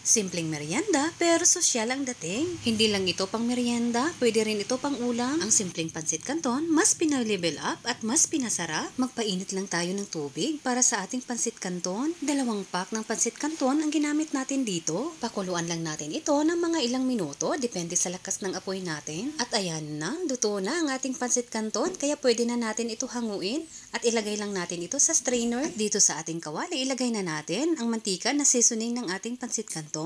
Simpleng merienda pero sosyal ang dating. Hindi lang ito pang merienda, pwede rin ito pang ulam. Ang simpleng pansit canton, mas pina-level up at mas pinasarap. Magpainit lang tayo ng tubig para sa ating pansit canton. 2 pack ng pansit canton ang ginamit natin dito. Pakuluan lang natin ito ng mga ilang minuto, depende sa lakas ng apoy natin. At ayan na, luto na ang ating pansit canton, kaya pwede na natin ito hanguin at ilagay lang natin ito sa strainer. At dito sa ating kawali, ilagay na natin ang mantika na seasoning ng ating pansit canton.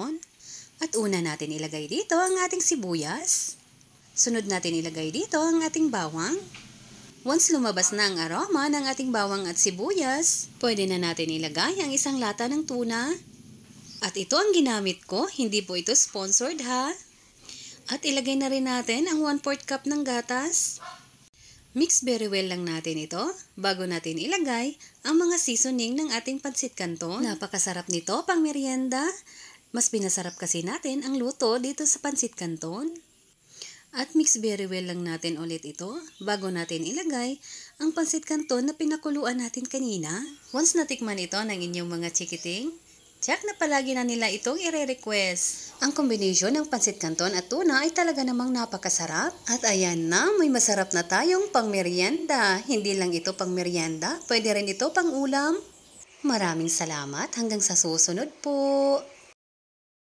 At una natin ilagay dito ang ating sibuyas. Sunod natin ilagay dito ang ating bawang. Once lumabas na ang aroma ng ating bawang at sibuyas, pwede na natin ilagay ang isang lata ng tuna. At ito ang ginamit ko, hindi po ito sponsored ha. At ilagay na rin natin ang 1/4 cup ng gatas. Mix very well lang natin ito bago natin ilagay ang mga seasoning ng ating pansit canton. Napakasarap nito pang merienda. Mas pinasarap kasi natin ang luto dito sa pansit canton. At mix very well lang natin ulit ito bago natin ilagay ang pansit canton na pinakuluan natin kanina. Once natikman ito ng inyong mga chikiting, check na palagi na nila itong ire-request. Ang kombinasyon ng pansit canton at tuna ay talaga namang napakasarap. At ayan na, may masarap na tayong pang merienda. Hindi lang ito pang merienda, pwede rin ito pang ulam. Maraming salamat, hanggang sa susunod po.